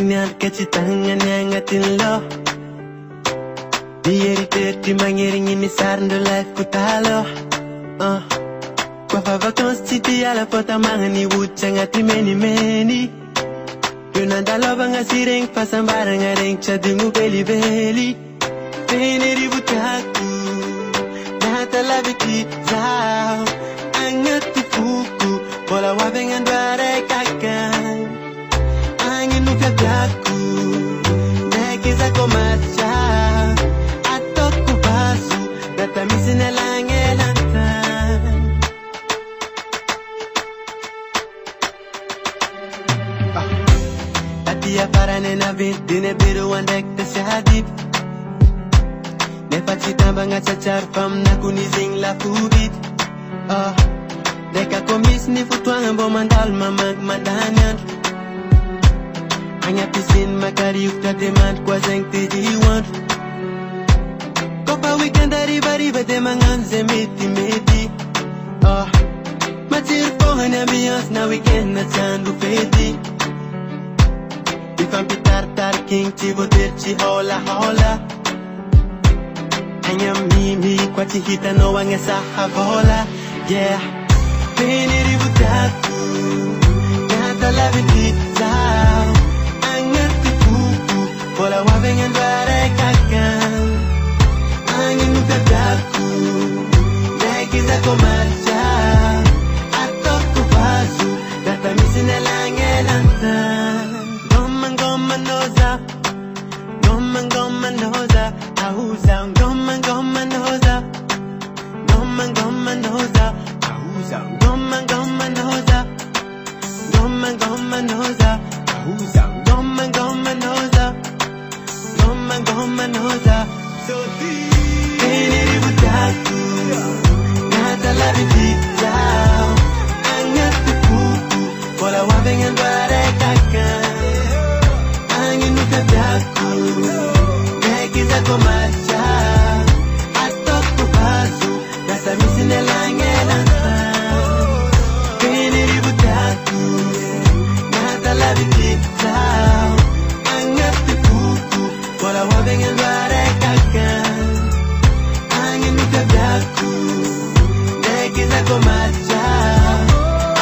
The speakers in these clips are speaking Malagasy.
niyan kachitangan yang atinlo. Dieri terti mangiring ini sarndo life kutalo. Kwa fa vacances ti ala fota mangani wuchanga ti meni. Yunanda lova nga sireng pasambara nga reng chadingu beli. Peneri butaku nata labiti zao angati fuku bola wavenga ndware kakan angin nuka daku nekiza komacha atoku basu data misine langelantan Tatia parane na dine biru andek te shadip Nepachita banga chachar fam na kunizing la fubit Deka komis ni futwang bo mandal mamag mandanyan Anya pisin makari ukta demand kwa zeng tijiwan Kopa weekend riba demangan zemiti meti Matir pohan ambiance na weekend na chandu feti Ifam pitar tar king chivo dirchi hola Hanya mimi kwa chihita no wanga sahavola Yeah Peneri butaku Nata labiti zao Angati kuku Bola wavenga ndware kakan Angin nukadaku Nekiza komacha Atoku basu Data misine langelantan Goma noza Goma noza Ahuza Goma noza Goma noza Ahuza Goma noza Goma noza Ahuza Goma noza Goma noza So deep Peneri butaku Nata labiti zao Angati kuku Bola wavenga ndware kakan Angin nukadaku Nekiza komacha Atoku basu Dasa misine langelantan Peneri butaku Nata labiti zao Angati kuku Bola wavenga ndware kakan Angin nukadaku Nekiza komacha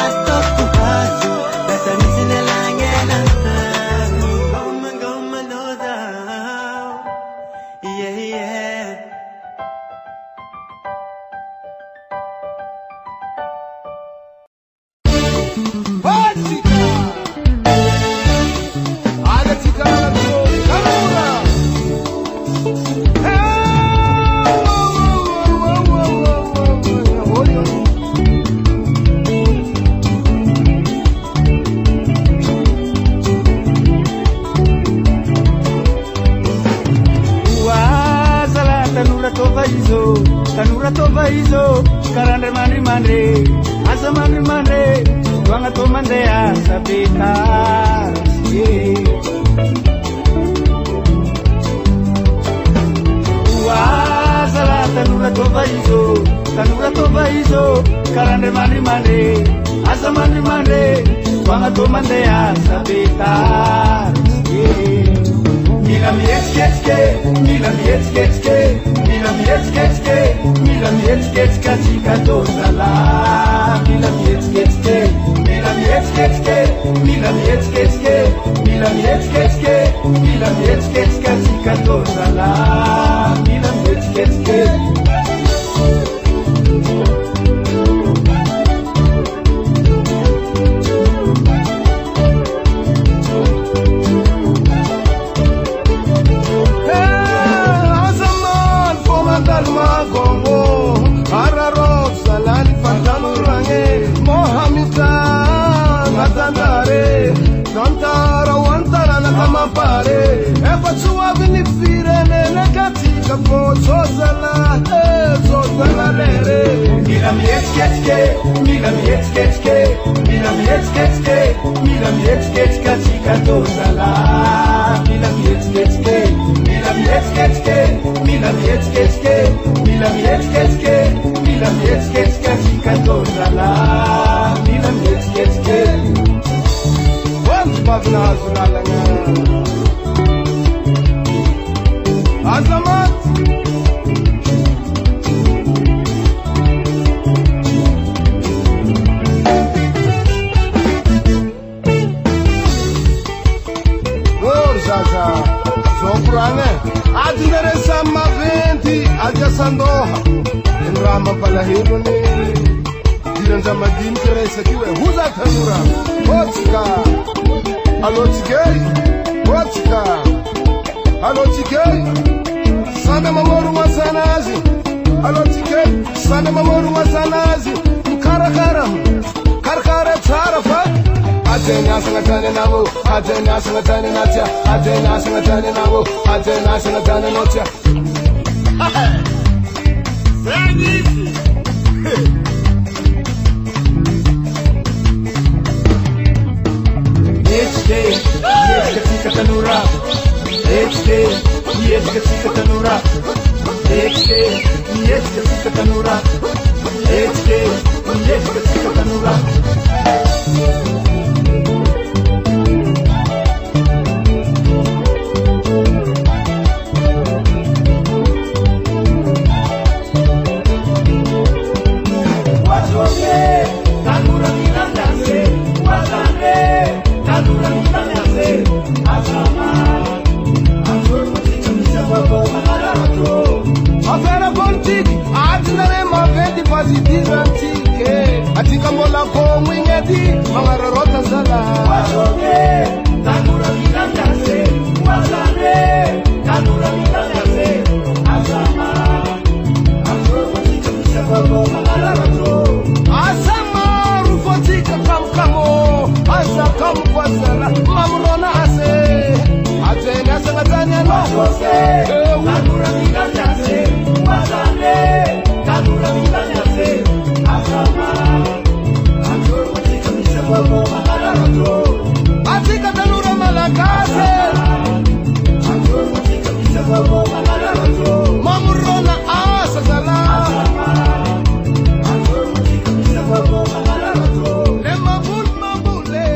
Atoku basu Dasa misine langelantan Goma noza Yeah Tanura tova izo, karandre mandre, asa mandre, wanga to mande asa bitar, Sala tanura tova izo, karandre mandre, asa mandre, wanga to mande asa bitar, Milam yetsketske, chika dozala. Milam yetsketske, chika dozala. Milam yetsketske. What's Sandoha Rama Palahironi Diranjamadin Keresakiwe Huza Tanura Whatska Allo Chigay Whatska Allo Chigay Sana Mamoru Wasanazi Allo Chigay Sana Mamoru Wasanazi Karakara Karakara Tarafa Ajena Sangatane Namu Ajena Sangatane Natia Ajena Sangatane Namu Ajena Sangatane Natia very easy. Each day, yes, katika tanura. Each day, yes, katika tanura. Each day, yes, katika tanura. Each day, yes, katika tanura. Affaire politique, atinare mavedi positive antique. Atika mola kongu ingeti, mangara rota sala. Wajoke, tanura milanyase. Wazane, tanura milanyase. Asama, affaire politique, mishababo, mangara roto. Asama, rufotika kamkamo. Asa kamkwasala, mamrona ase. Atena sangatanya no. Wajoke, tanura milanyase. Wazane, tanura milanyase. Asama, affaire politique, mishababo, mangara roto. Atika tanura malakase. Affaire politique, mishababo, mangara roto. Mamrona asa sala. Affaire politique, mishababo, mangara roto. Le mabul mabule.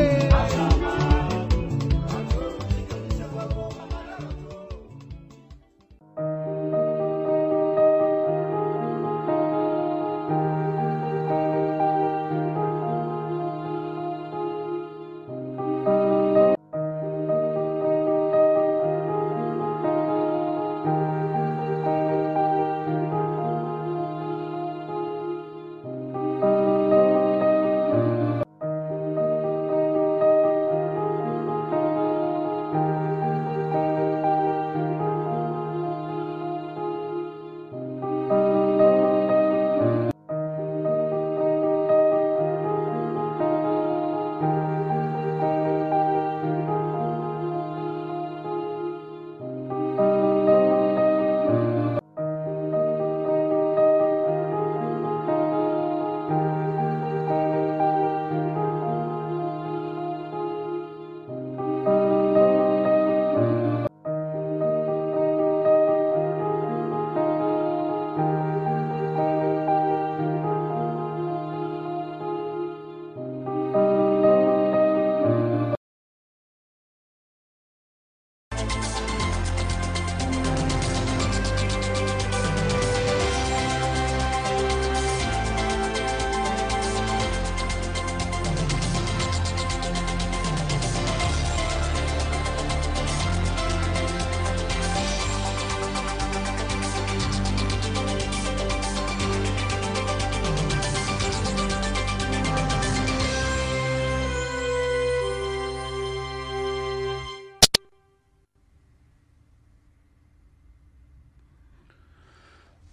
Affaire politique, mishababo, mangara roto.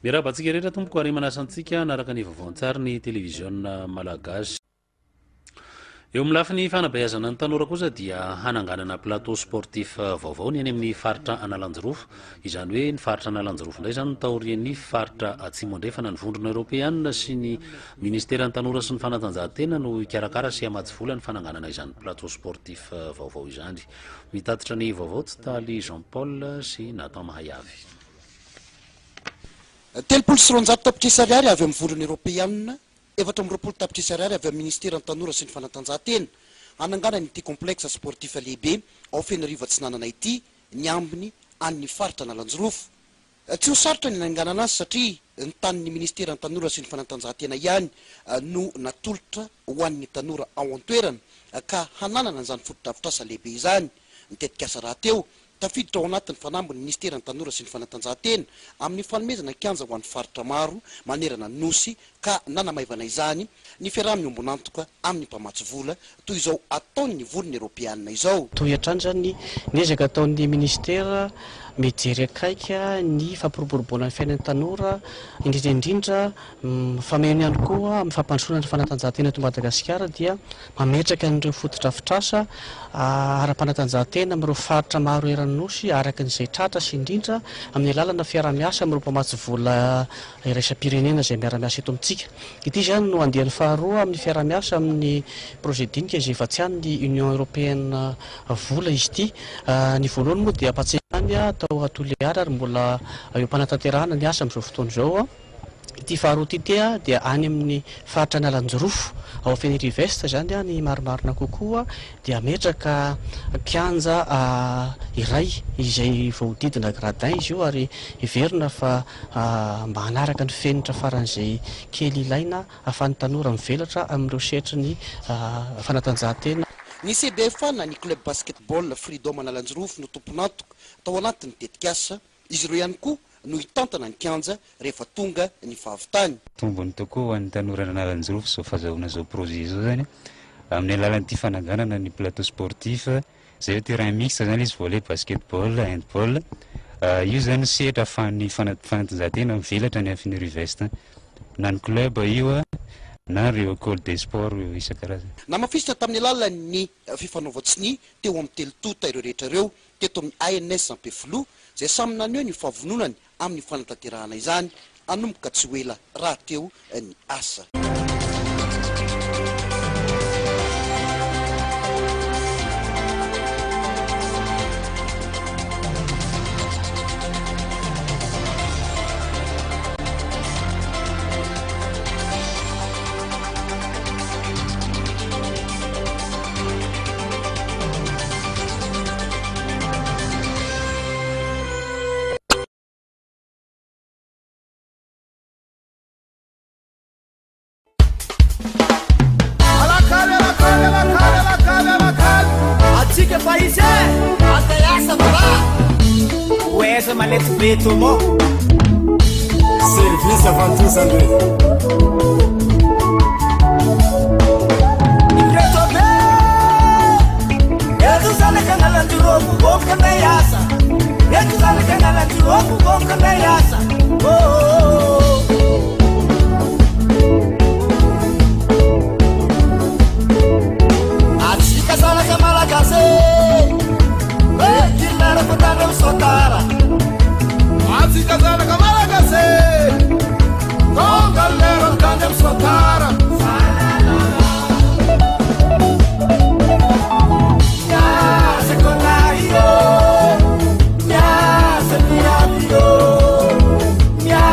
Mirabantsika rehetra tompoko ary manasantsika naraka ny vaovaontsary ny televiziona malagasy. Eo amin'ny lafiny fanabeazana ny tanora kosa dia hananganana plateau sportif vaovao ny any amin'ny faritra Analanjorofo. Izany hoe ny faritra Analanjorofo indray izany taorian'ny faritra Atsimo andrefana ny vondrona Europeanina sy ny ministera ny tanora sy ny fanatanjahantena no ikarakara sy amatsy vola ny fananganana izany plateau sportif vaovao izany. Mitatitra ny vaovao tsy taly Jean Paul sy Nathan Mahayavy. Telopolo sy roanjato tapitrisa ariary avy amin'ny vondrona Europeanina, 420 tapitrisa ariary avy amin'ny ministera ny tanora sy ny fanatanjahantena. Hanangana ity complexe sportif lehibe ao Fenariva Atsinanana ity ny ambiny an'ny faritra Analanjorofo. Tsy ho sarotra ny hananganana azy satria ny tanin'ny ministera ny tanora sy ny fanatanjahantena ihany no natolotra ho an'ny tanora ao an-toerana ka hananana an'izany foto-drafitrasa lehibe izany. Nitetika asa raha teo tafiditra ao anatin'ny fanambony ministera ny tanora sy ny fanatanjahantena amin'ny fanomezana kianja ho an'ny faritra maro manerana nosy ka nanamaivana izany ny fiaraha-miny ombonantoka amin'ny mpamatsy vola toy izao ataony volony eropeanina izao tohiatrany zany niezaka ataon'ny ministera mijery akaika ny fampiroboroboana ny fiainan'ny tanora indrindraindrindra famehany ihany koa amin'ny fampandrosoana ny fanatanjahantena eto Madagasikara dia mametraka an'ireo fotodrafitrasa ara-panatanjahantena amin'ireo faritra maro eran'nosy araka n'izay tratra sy indrindra amin'ny alalana fiara-miasa amin'ireo mpamatsy vola iraisam-pirenena izay miara-miasa eto amintsika. Ity zany no andehan'ny faharoa amin'ny fiara-miasa amin'ny projet dinika izay efa tsy any ny Union Européenne vola izy ity. Ny voalohany moa dia apatsehany tao Atoliara ary mbola eo mpanatanterahana ny asa amin'izao fotoana izao. Ity faharoa ity dia any amin'ny faritra ny Alanjorofo ao Feniriveste zany ny marimarina kokoa dia ametraka kianja iray izay voahodidina gradin izy io ary iverina fa mba hanaraka ny fenitra faran'izay kely ilaina ahafahan'ny tanora mivelatra amin'ireo setry ny fanatanjahantena. Ny CBF na ny club basketball Freedom Alanjorofo no tomponantoka tao anatin'ny tetikasa izy ireo ihany koa no hitantana ny kianja rehefa tonga ny fahavitany. Tombony tokoa ny tanora Alanjorofo zao fahazahoana zao projet zao zany amin'ny alalan'ity fananganana ny plateau sportif zay terrain mixte zany izy volley basketball handball io zany sehatra ahafahan'ny fanatanjahantena mivelatra ny Feniriveste na ny club io na reo école des sports isan-karazany. Namafisitra tamin'ny alalan'ny fifanaovatsiny teo amin'ny telotota ireo rehetra ireo teto amin'ny ANS Ampefilo zay samy naneho ny fahavononany amin'ny fanatanterahana izany anomboka tsy ho ela raha teo ny asa. Malete preto mo serviço avanço André preto be eu sale canal antiropo bom canaiasa eu sale canal antiropo bom canaiasa Atika sala kamala kase que nada botar soltara Azi casana kamala kase Con galera kandem sotara Ya se conaio Ya se miavio Ya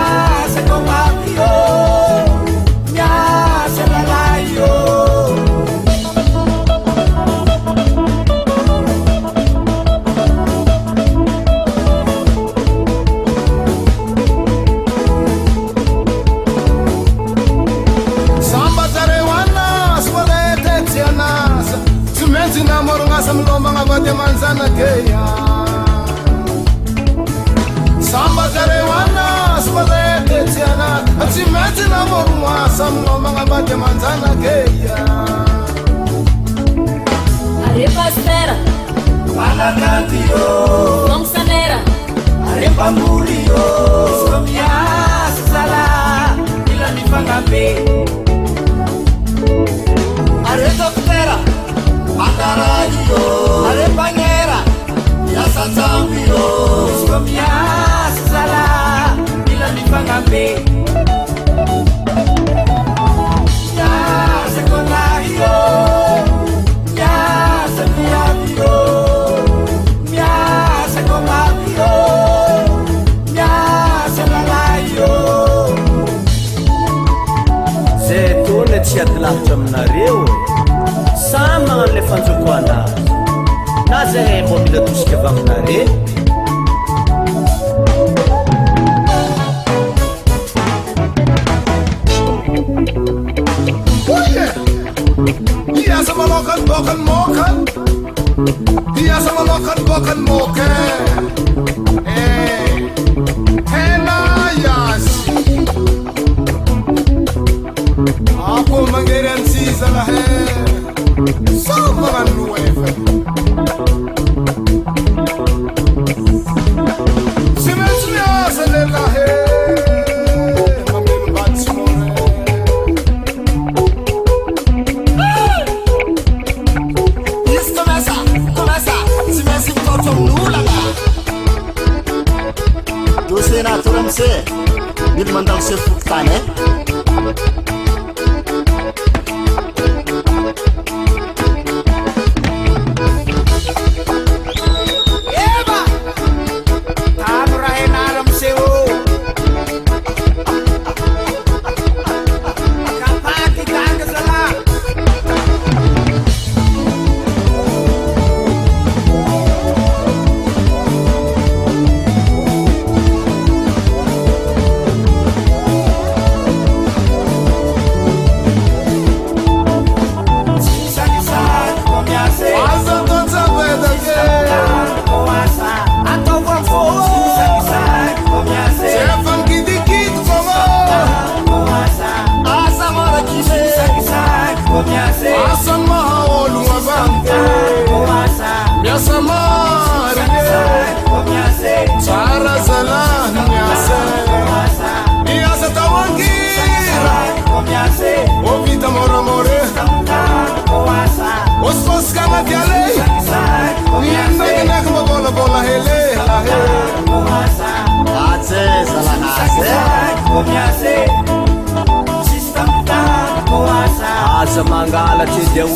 se comavio Ya se lalaio namoro ngasa mlomba ngabate manzana keya samba zarewana subadete tiana atsimeti namoro ngasa mlomba ngabate manzana keya Arepa espera Para candio Vamos sanera Arepa murio Somia sala Ila ni fangape Arepa espera Andaraio, arepanera, ya sazambio, skomia sala, ila ni fangambe. Ya sekonaio, ya sepiavio, ya sekomavio, ya selalaio. Zetone tsiadilahatra aminareo. Sama le fanjoko anazy na zay mbo mila tosika avy aminare Hiasa malokan bokan mokan Hiasa malokan bokan mokan mila mandalo sefokotany Asa mangala tidak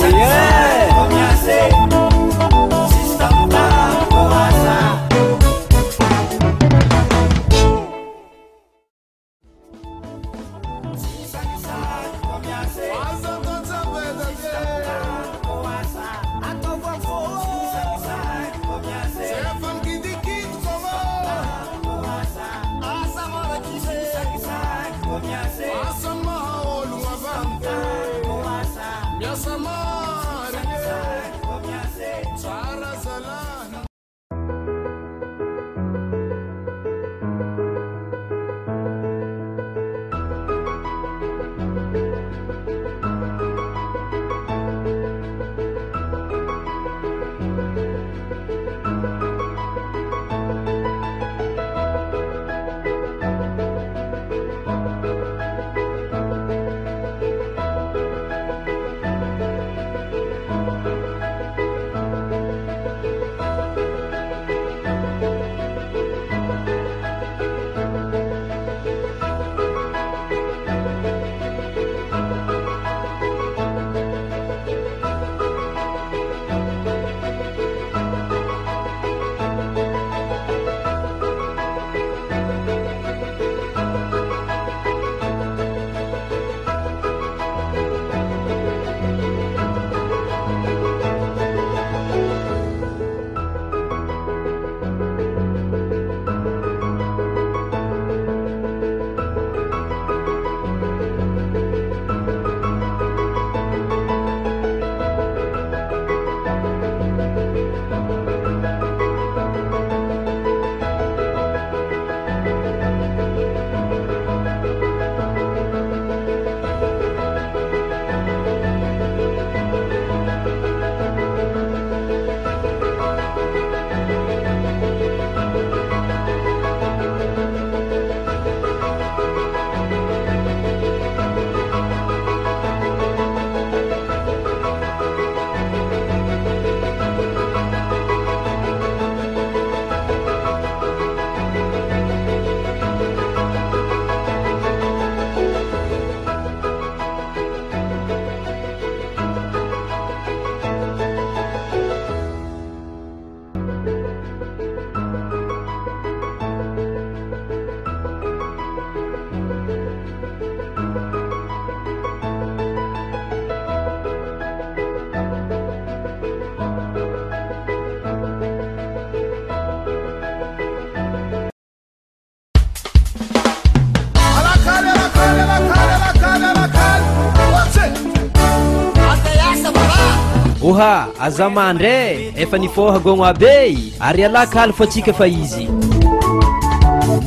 Oha, azamandre, efa nifoha gogno abe, ary alakaly fa tsika fa izy.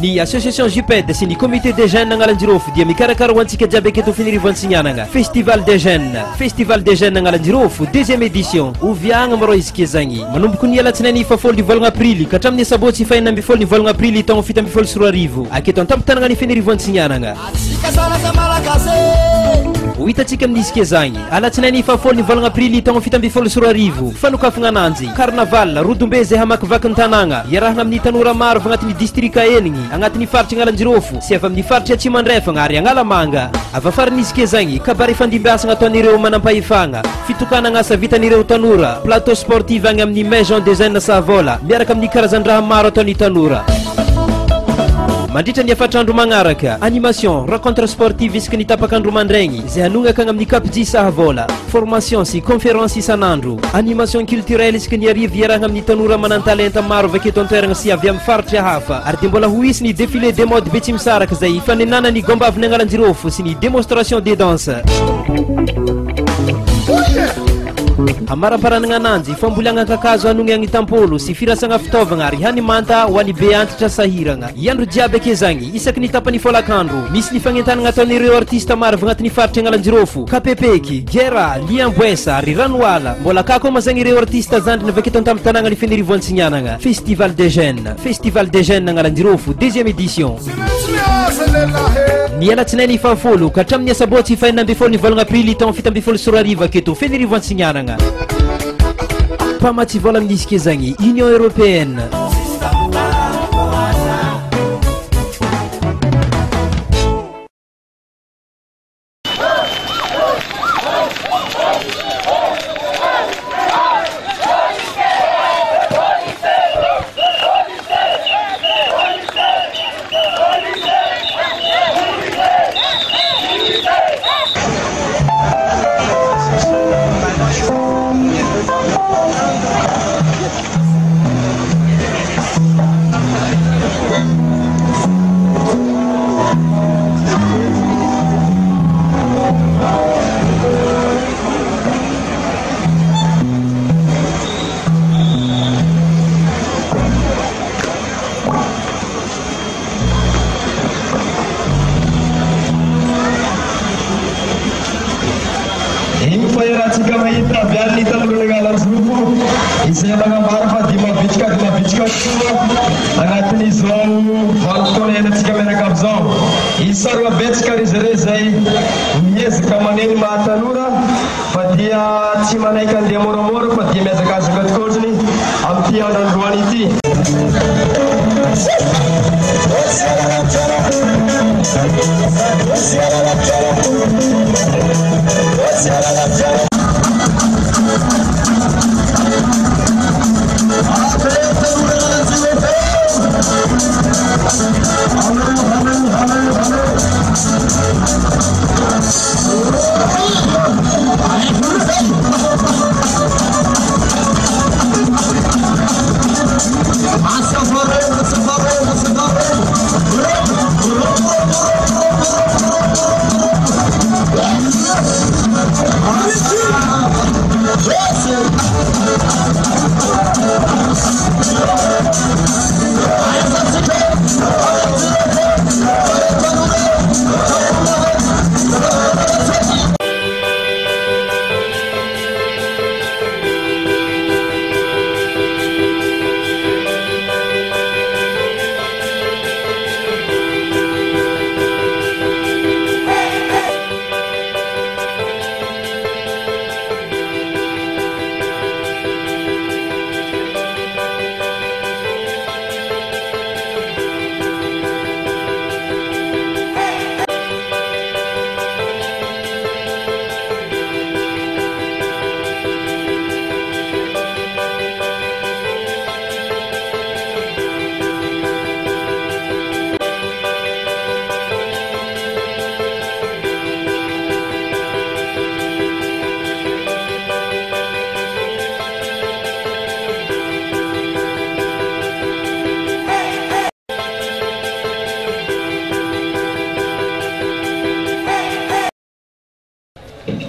Ny association JUPED sy ny comité des jeunes agnalanjirofo dia mikarakara ho antsika jiaby aketo finirivoantsignagnana festival des jeunes agnalanjirofo deuxième édition oviagna maro izy ke zagny manomboko ny alatsinainy fa folo ny volagna aprily ka hatramin'ny sabotsy faina amby folo ny volagna aprily taogno fito amby folo sy roa arivo aketo antampotanagna ny finirivoantsignagnana atsika zanaza malagasy ho hitantsika amin'ny isika zagny alatsinainy fahafolo ny volagna aprily taogno fito amby folo sy roa arivo fanokafagna ananjy carnaval rodombe zay hamakivaky ny tanàgna iarahana amin'ny tanora maro avy agnatin'ny distrika enigny agnatin'ny faritry agnalanjirofo sy avy amin'ny faritry atsimandrefagna ary agnalamanga avy afaran'ny isika zagny kabary fandimbiasagna ataon'ireo manampahefagna fitokanagna asa vitan'ireo tanora plateau sportif agny amin'ny maison des jeunes Savola miaraka amin'ny karazan-draha maro ataon'ny tanora mandritra ny afatrandro magnaraka animation rencontre sportive isaky ny tapakandro mandraigny zay hanognaka agny amin'ny kapji Savola formation sy conférence isanandro animation culturelle isaky ny arivo iarahana amin'ny tanora manan-talenta maro vaketo antoeragna sy avy amin'ny faritra hafa ary de mbola ho isy ny défilé des modes be tsy misaraka zay fanenana ny gombavy ny agnalanjirofo sy ny démonstration des danses amaraparanagna ananjy fambolagna kakazo anogny agny tampolo sy firasagna fitaovagna ary hanimanta ho an'ny be antitra sahiragna iandro jiaby ake zagny isaky ny tapany folakandro misy ny fagnentanagna ataon'ireo artista maro avy agnatin'ny faritry agnalanjirofo kapepeky gera liamboesa ary ranoala mbola kako ma zagny ireo artista zandriny vaketo an-tamby tanàgna ny fenerivo antsignianagna festival des jeunes agnalanjirofo deuxième édition ny alatsinainy fahafolo ka hatramin'ny asabotsy faenina amby folo ny volagna aprily taogno fito amby folo sy roa arivo aketo fenerivo antsignianagna mpamatsy vola amin'ny isika zagny union européenne izay magnambara fa dimabitsika agnatin'izao valotona enatsika miaraka am'izao isarogna betsika rizare zay miezaka maneny mahatanora fa dia tsy manaiky andeha moramora fa dia miazakazaka tokotriny amin'ity andro androany ity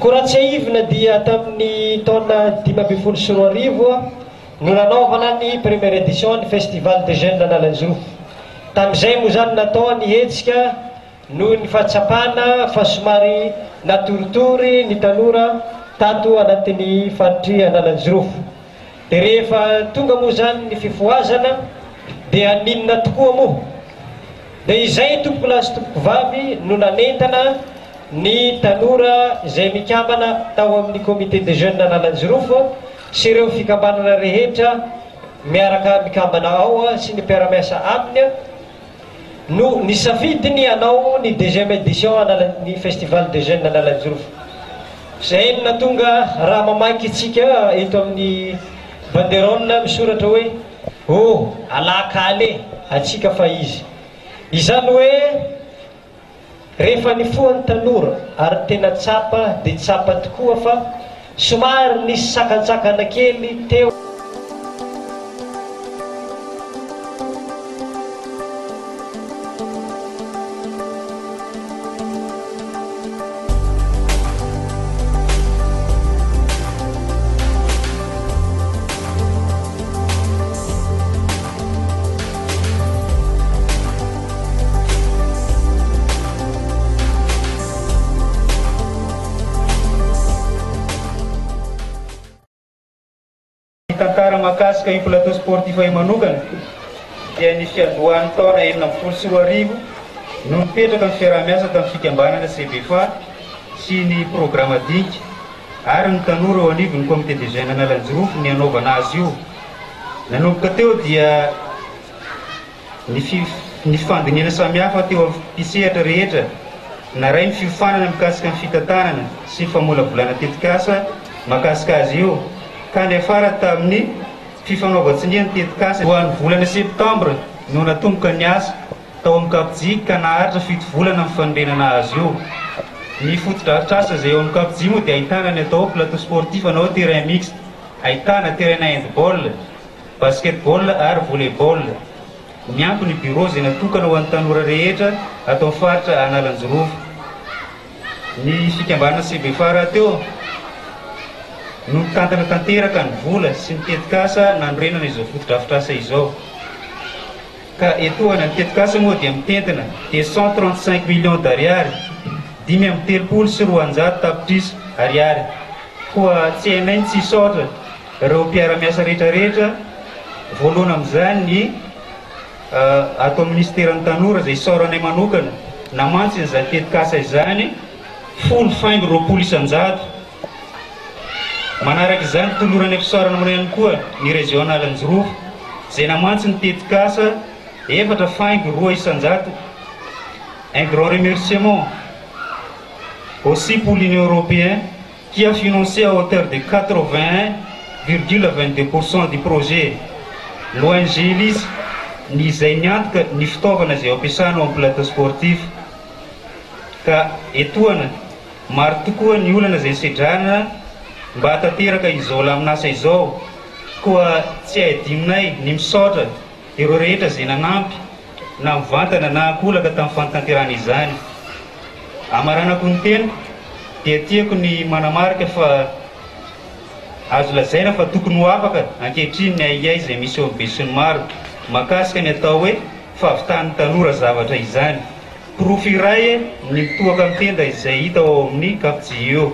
koa tsy aivina dia tamin'ny taona 2024 no nanaovana ny première édition ny festival des jeunes analanjirofo tamin'izay moa zany natao ny hetsika noho ny fahatsapana fa somary natoritory ny tanora tato anatin'ny faritry analanjirofo dia rehefa tonga moa zany ny fifoazana dia aninona tokoa moa dia izay tompoko lasy tompoko vavy no nanentana ny tanora izay mikambana tao amin'ny comité de jeunes analanjirofo sy ireo fikambanana rehetra miaraka mikambana ao sy ny mpiara-miasa aminy no nisafidiny anao ny 2e édition ny festival de jeunes analanjirofo. Zay no natonga raha mamaiky itsika eto amin'ny banderole misoratra hoe alakaly atsika fa izy izany hoe rehefa nifoan'ny tanora ary tena tsapa dia tsapa tokoa fa somary nisy sakantsakana kely teo. Tantara makasika io plateau sportif ay manokana dia ny fiadohan'ny taona 2024 no nipetraka amin'ny fiaraha-miasa tamin'ny fikambanana CBFA sy ny programme adinika ary ny tanora ao anivon'ny comité de jeunes analanjirofo ny anaovana azy io. Nanomboka teo dia ny fandinihana samihafa teo amin'ny mpisehatra rehetra naray ny fiofanana mikasika ny fitantanana sy ny famolavolana tetikasa makasika azy io. Ka ny afara tamin'ny fifanaovan-tsiniany tetikasa ho an'ny volana septembre no natomboka ny asa tao amin'ny Kapojy ka naharitra 7 volana amin'ny fanondrenana azy io. Ny fotodrafitr'asa izay eo amin'ny Kapojy moa dia ahitana ny atao plateau sportif anao terrain mixte, ahitana terrain handball, basketball ary volleyball. Miampy ny bureau izay natokana ho an'ny tanora rehetra atao faritra Analanjirofo. Ny fikambanana CBFA raha teo no tantana tanteraka ny vola sy ny tetikasa nanorenana izao fotodrafitr'asa izao. Ka etoana ny tetikasa moa dia mitentina dia 135 millions d'ariary, 530 tapitrisa ariary. Koa tsy hainay tsy hisaotra ireo mpiara-miasa rehetrarehetra, voalohany amin'izany ny ato ministeran'ny tanora izay isaoranay manokana namantsy izany tetikasa izany 120 manaraka izany tolorany fisaorana mana ihany koa ny région Analanjirofo izay namantsy ny tetikasa 4,2. Un grand remerciement aussi pour l'Union européenne qui a financé à hauteur de 81,22% du projet. L'ONG Elis ny izay niantoka ny fitaovana izay ampiasana amin'ny plateau sportif. Ka etoana maro tokoa ny olana izay sedrana mba hatateraka izao laminasa izao. Koa tsy adiminay ny misaotra ireo rehetra izay nanampy na mivantana na akolaka tamin'ny fanatanterahana izany. Amaranako ny tena dia tiako ny manamarika fa azo lazaina fa tokony ho afaka ankehitriny ny aiyay izay misy eo amin'ny be sy ny maro makasika ny atao hoe fahavitan'ny tanora zavatra izany. Profy iray ny mitohaka amin'ny tenda izay hita ao amin'ny Kapojy eo.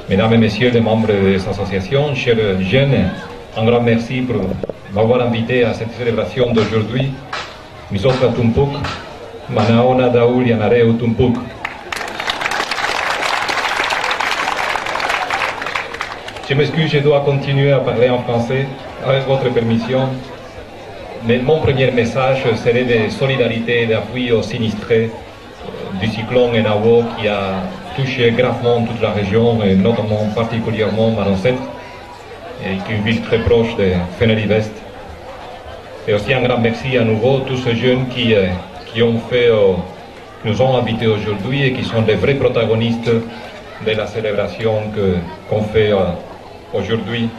Mesdames et messieurs les membres de cette association, chers jeunes, un grand merci pour m'avoir invité à cette célébration d'aujourd'hui. Misoka Tumpuk, Manaona Daoul Yanareu Tumpuk. Je m'excuse, je dois continuer à parler en français, avec votre permission. Mais mon premier message serait de solidarité et d'appui aux sinistrés du cyclone Enavo qui a touché gravement toute la région et notamment particulièrement Manocet, qui est une ville très proche de Fenelli-Vest. Et aussi un grand merci à nouveau à tous ces jeunes qui nous ont invités aujourd'hui et qui sont des vrais protagonistes de la célébration qu'on fait aujourd'hui.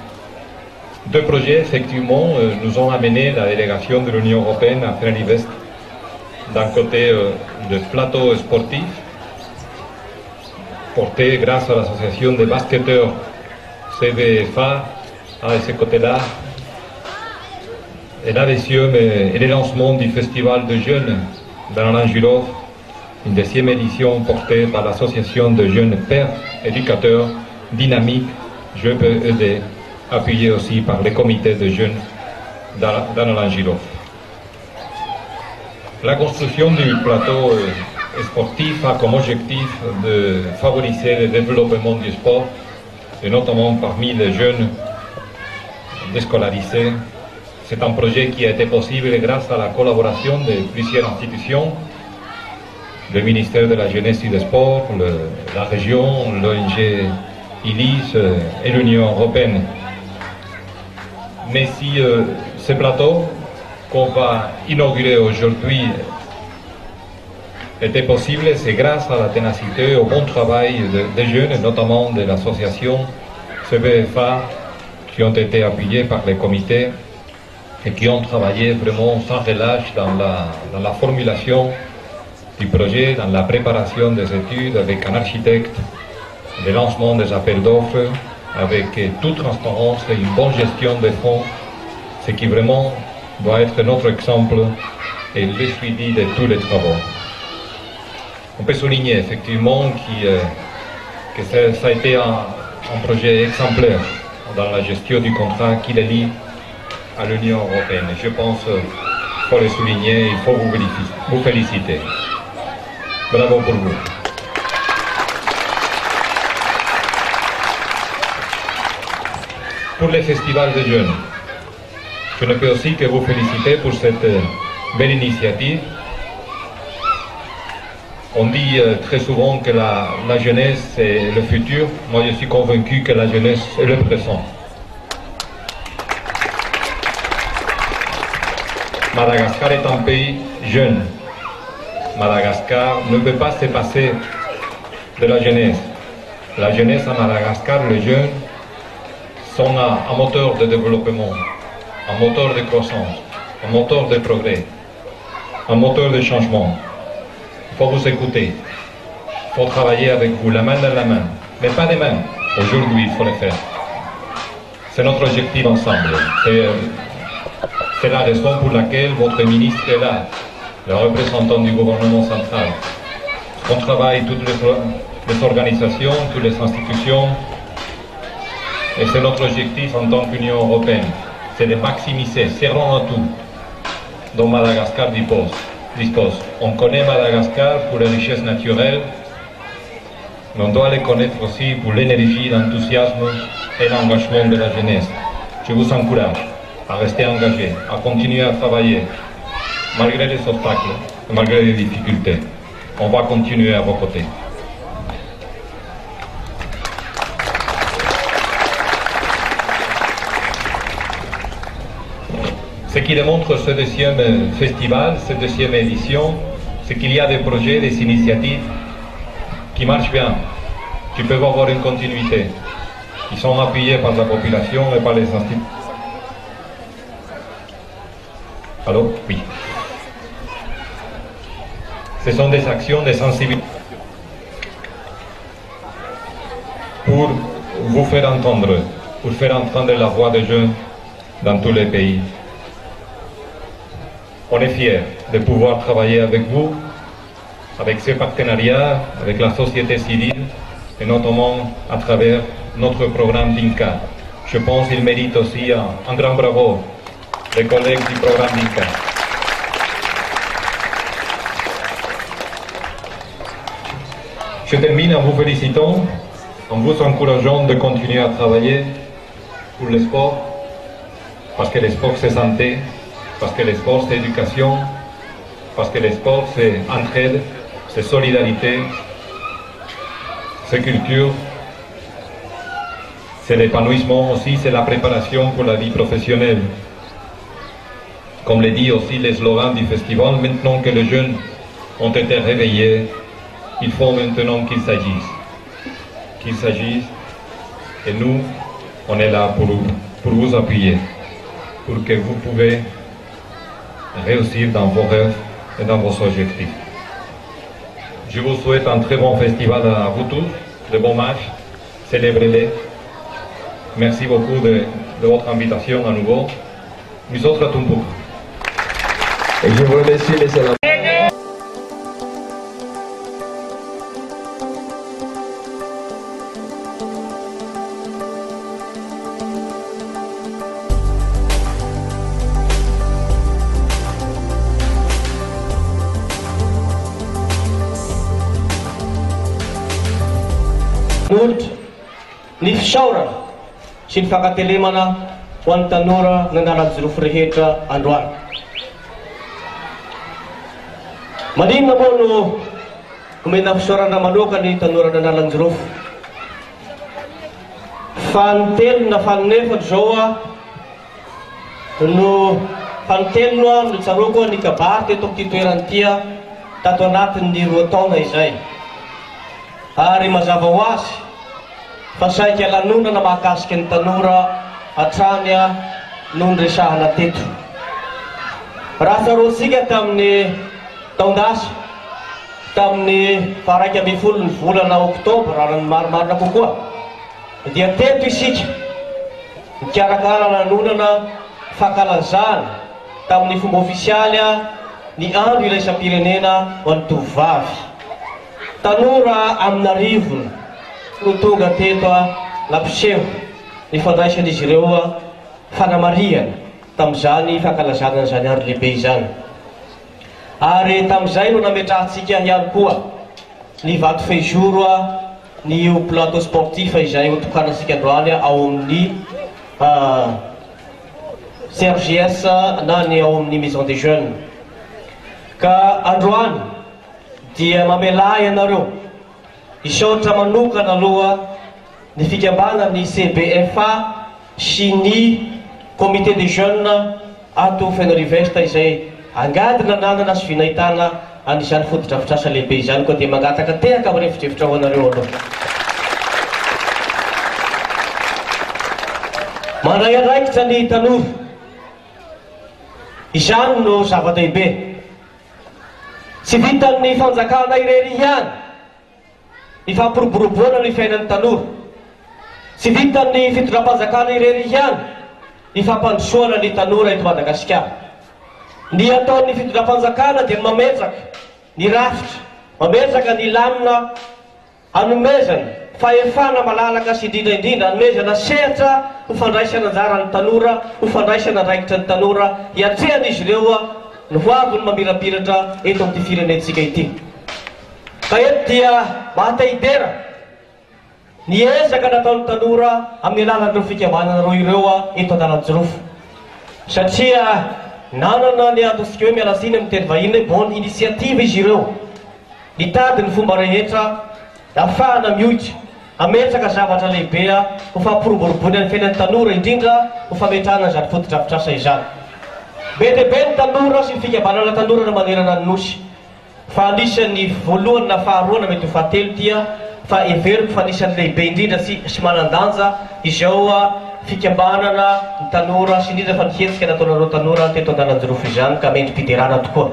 Deux projets, effectivement, nous ont amené la délégation de l'Union européenne à Fenelli-Vest. D'un côté, le plateau sportif, porté grâce à l'association des basketteurs CVFA, à ce côté-là, et l'adhésion et le lancement du festival de jeunes dans l'Angilov, une 10e édition portée par l'association de jeunes pères éducateurs dynamiques, Je peux aider, appuyé aussi par les comités de jeunes dans l'Angilov. La construction du plateau sportif a comme objectif de favoriser le développement du sport, et notamment parmi les jeunes déscolarisés. C'est un projet qui a été possible grâce à la collaboration de plusieurs institutions, le ministère de la Jeunesse et des Sports, la région, l'ONG ILIS et l'Union européenne. Mais si ce plateau qu'on va inaugurer aujourd'hui était possible, c'est grâce à la ténacité et au bon travail des jeunes, et notamment de l'association CBFA, qui ont été appuyés par les comités et qui ont travaillé vraiment sans relâche dans la formulation du projet, dans la préparation des études avec un architecte, le lancement des appels d'offres, avec toute transparence et une bonne gestion des fonds, ce qui vraiment doit être notre exemple et le suivi de tous les travaux. On peut souligner effectivement que ça a été un projet exemplaire dans la gestion du contrat qui le lie à l'Union européenne. Et je pense qu'il faut le souligner, il faut vous féliciter. Bravo pour vous. Pour les festivals de jeunes, je ne peux aussi que vous féliciter pour cette belle initiative. On dit très souvent que la jeunesse est le futur. Moi, je suis convaincu que la jeunesse est le présent. Madagascar est un pays jeune. Madagascar ne peut pas se passer de la jeunesse. La jeunesse à Madagascar, les jeunes, sont un moteur de développement, un moteur de croissance, un moteur de progrès, un moteur de changement. Il faut vous écouter, il faut travailler avec vous, la main dans la main, mais pas des mains. Aujourd'hui, il faut le faire. C'est notre objectif ensemble. C'est la raison pour laquelle votre ministre est là, le représentant du gouvernement central. On travaille toutes les organisations, toutes les institutions, et c'est notre objectif en tant qu'Union européenne, c'est de maximiser, serrons à tout, dont Madagascar dispose. On connaît Madagascar pour les richesses naturelles, mais on doit les connaître aussi pour l'énergie, l'enthousiasme et l'engagement de la jeunesse. Je vous encourage à rester engagés, à continuer à travailler, malgré les obstacles, malgré les difficultés. On va continuer à vos côtés. Ce qui démontre ce deuxième festival, cette deuxième édition, c'est qu'il y a des projets, des initiatives qui marchent bien, qui peuvent avoir une continuité, qui sont appuyés par la population et par les institutions. Allô? Oui. Ce sont des actions de sensibilisation pour vous faire entendre, pour faire entendre la voix des jeunes dans tous les pays. On est fiers de pouvoir travailler avec vous, avec ces partenariats, avec la société civile, et notamment à travers notre programme d'INCA. Je pense qu'il mérite aussi un grand bravo des collègues du programme d'INCA. Je termine en vous félicitant, en vous encourageant de continuer à travailler pour le sport, parce que le sport c'est santé, parce que le sport c'est éducation, parce que le sport c'est entraide, c'est solidarité, c'est culture, c'est l'épanouissement aussi, c'est la préparation pour la vie professionnelle. Comme le dit aussi le slogan du festival, maintenant que les jeunes ont été réveillés, il faut maintenant qu'ils s'agissent. Qu'ils s'agissent, et nous, on est là pour vous appuyer, pour que vous pouvez réussir dans vos rêves et dans vos objectifs. Je vous souhaite un très bon festival à vous tous, de bons matchs, célébrez-les. Merci beaucoup de votre invitation à nouveau. Nous autres à Tumbuk. Et je vous remercie, messieurs. Ny fisaorana sy ny fankatelemana ho an'ny tanora nanala jirofo rehetra androany. Maninona moa no omena fisaorana manokana ny tanora nanala ny jirofo? Fanitelo na faninefatra zao no fanitelo no tsaroko ny kabary teto amin'ity toerana ity tato anatin'ny 2 taona izay. Ary mazava ho azy fa saika lanonana mahakasika ny tanora hatrany no nyresahana teto. Raha tsaroantsika tamin'ny taondasa, tamin'ny 1 ny volana oktobra raha ny marimarina kokoa, dia teto isika mikarakara lanonana fankalazana tamin'ny fomba ofisialy ny andro iraisam-pirenena ho an'ny tovovavy. Tanora amin'arivony no tonga teto lampiseho ny fandraisan'izy ireo fanamariana tamin'izany fankalazana n'izany andro lehibe izany. Ary tamin'izay no nametrahantsika ihany koa ny vato fejoro ny plateau sportif izay hotokanasika androany ao amin'ny CRGS na ny ao amin'ny maison des jeunes. Ka androany dia mamelay ianareo isaotra manokana aloha ny fikambana ny CBFA sy ny comité des jeunes ato Fenarivesta izay angadina nanana sy vinahitana an'izany fotodrafitrasa lehibe izany koa dia mangataka tehaka amin'ny fitrefitra ho anareo aloha. Mandray andraikitra ny tanora, izany no zava-dehibe. Tsy vitan'ny fanjakana irery ihany ny fampiroboroboana ny fiainan'ny tanora. Tsy vitan'ny fitondram-panjakana irery ihany ny fampandrosoana ny tanora eto Madagasikara. Ny ataon'ny fitondram-panjakana dia mametraka ny rafitra, mametraka ny lamina hanomezana fahefana malalaka sy indrindraindrindra hanomezana sehatra ho fandraisana anjara ny tanora, ho fandraisana andraikitra ny tanora hiatrehan'izy ireo ny hoavy ny mamirapiratra eto amin'ity firenentsika ity. Ka eto dia mahataidera ny ezaka nataon'ny tanora amin'ny alalan'ireo fikambanana roa ireo eto Andalanjirofo. Satria nanana ny ataontsika hoe mialasiny amin'ny teny vahiny hoe bonne initiative izy ireo, nitady ny fomba rehetra ahafahana miohitra ametraka zavatra lehibe ho fampiroboroboana ny fiainan'ny tanora, indrindra ho fametrahana izany fotodrafitrasa izany. Be dia be ny tanora sy ny fikambanana tanora manerana ny nosy. Fa anisan'ny voalohany na faharoa na mety ho fahatelo dia fa everiko fa anisan'ny lehibe indrindra sy manan-danja izao fikambanana ny tanora sy indrindra fa ny hetsika nataonareo tanora teto Andalanjirofo izany ka mendrim-piderana tokoa.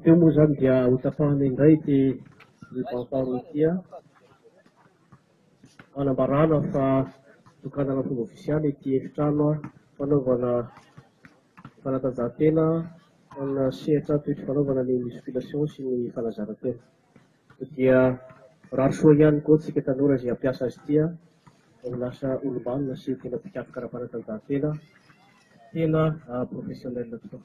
Teo moa zany dia hotapahana indray ty vamparotia anambarana fa tokanana fomba ofisialy ty efitrano fanaovana fanatanjahantena ana sehatra toetry fanaovana ny musculation sy ny fanazarantena dia raha soa ihany koa tsika tanora zay ampiasa azy tia ho lasa olombelona sy tena mpikafika raha fanatanjahantena tena professionnel tokoa.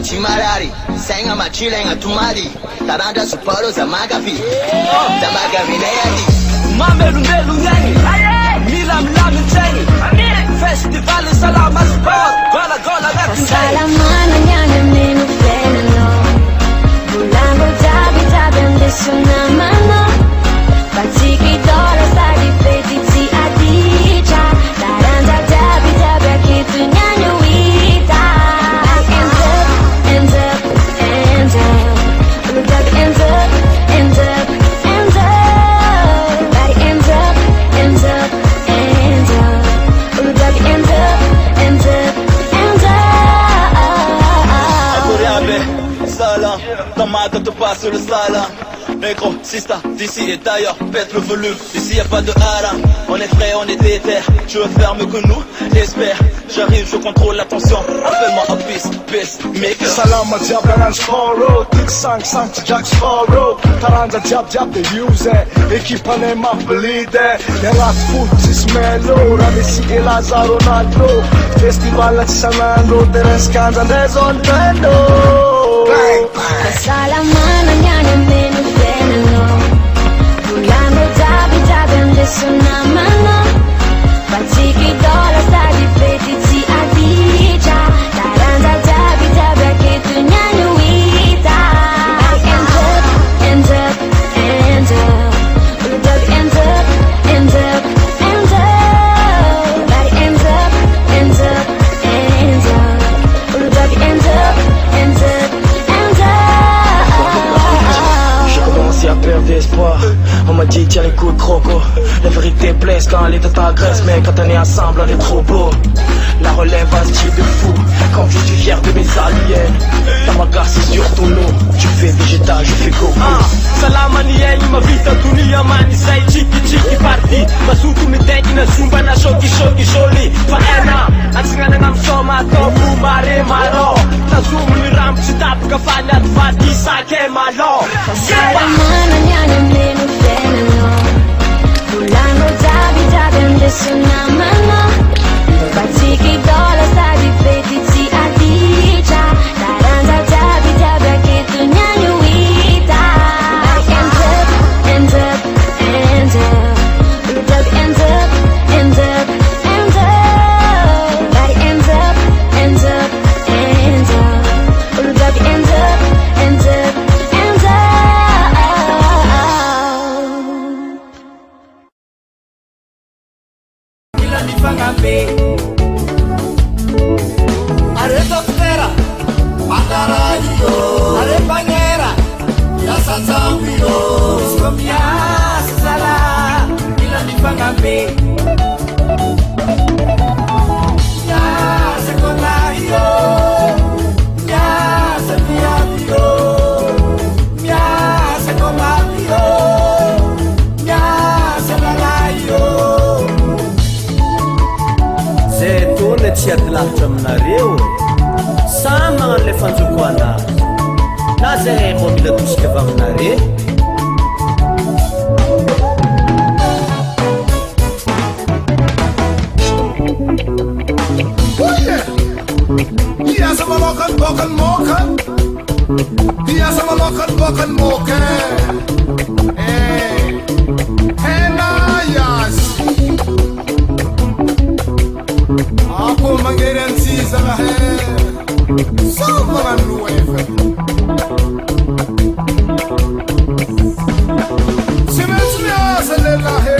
Chimarari, senga machilenga tumali, taranda suparo za magafi, za magafi na yandi. Mamelu melu nyangi, milam lam nyangi, festival salama sport, gola gola gapi. Salama na nyangi ninu fenano, bulango tabi tabi andesu na mano, batiki dora sadi petiti adija, taranda tabi tabi akitu nyanyo wita. Tomate tu passo le salon, négro, sista, d'ici et d'ailleurs, pète le volume, ici y a pas de haram. On est frais, on est déter, je veux faire mieux que nous, j'espère. J'arrive, je contrôle l'attention, appelle-moi un peace, maker. Salam Jab Ranch Foro, Dick Sang Jack Sparrow. Taranja Jab the use, équipe en aimant bleeder. Yalla foot is mellow, Ramesi et Lazaro Ronaldo. Festival at Sanando, Teres Kanza, there's on Bendo. Salamana nyanya menu veneno. Pulando Jab andesuna mano. Patiki dola stadi petiti adija. Taranda Jab akitu nyanyuita. End up. Uludog end up. Body ends up. Uludog end up. J'ai commencé à perdre espoir. On m'a dit tiens les coups de croco. La vérité blesse quand elle est dans ta graisse. Mais quand on est ensemble on est trop beau. La relève a ce type de fou. Quand je suis fier de mes aliens. Ta bagarre c'est sur ton nom. Tu fais végétal, je fais go. Salamani ma vita dunia mani sai chiki party. Masutu miteki na zumba na shoki sholi. Faena, atsingana ngam soma tofu mare maro. Tazumu ni ram chitapu kafanya tfati sake malo. Salamana nyanya menu veneno. Pulando Jab andesuna mano. Patiki dola stadi petiti adija. Taranda Jab akitu nyanyuita. End up. Uludog end up. Body ends up. Uludog end up. Ila nifangambe. Are doktera, magarayo. Are banyera, ya sanzambiro. Skomia sala, ila nifangambe. Ya sekonayo, ya sepiavio, ya sekomario, ya selalayo. Zay tony tsy ady lavitra aminareo samy magnano le fanjoko anazy na zay mba mila tosika avy aminare. Yes, I'm a local mocha. Yes, I'm a local mocha. Hey, yes. Ako mangeran si sa so mga nueve. Si mesmia sa lelahe.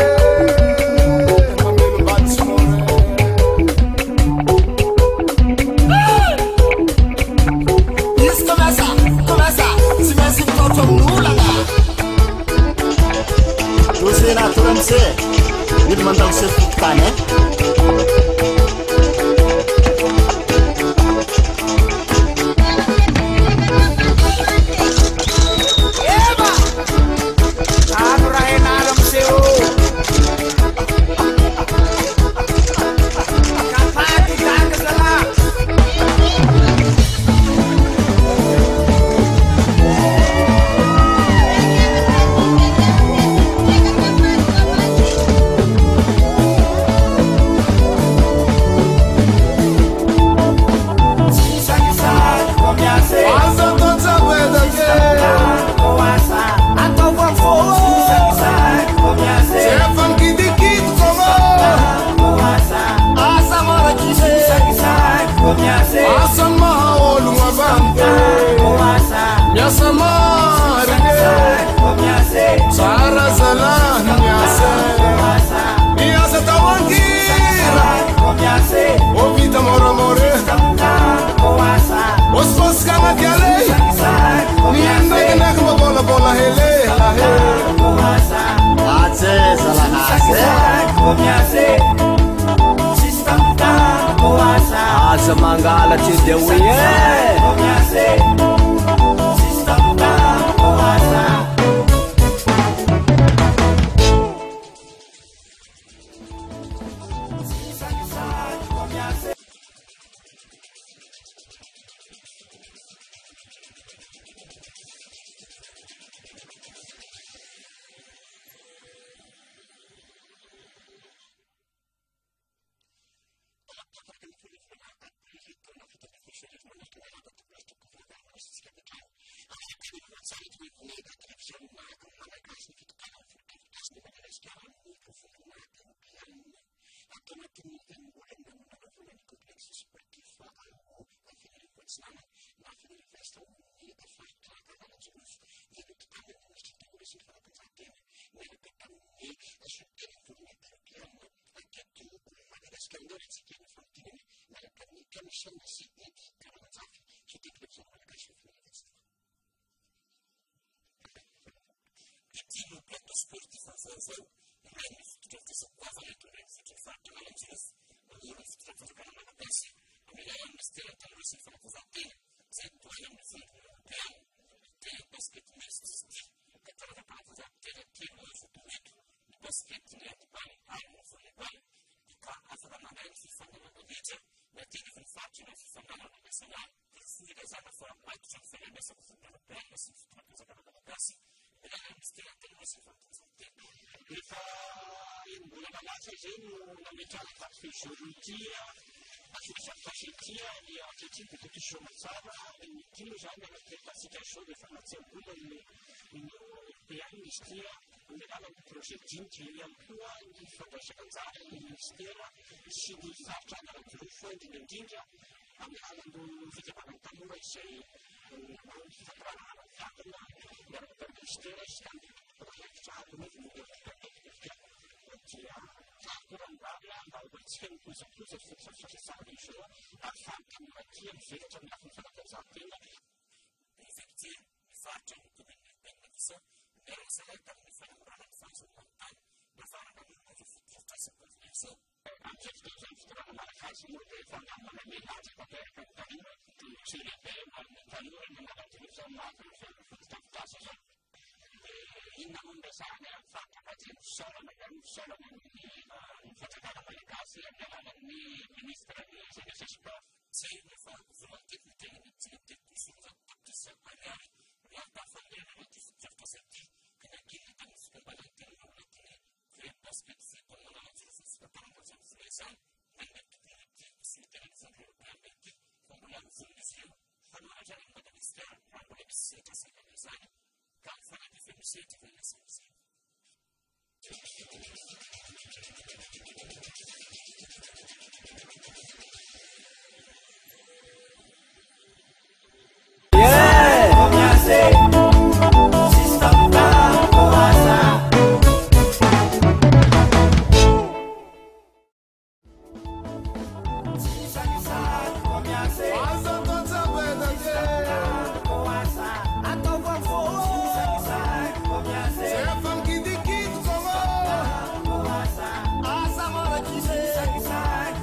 Ele mandar você ficar, né? Asa mangala de uye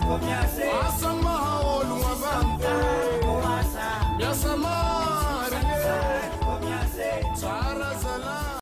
Comiace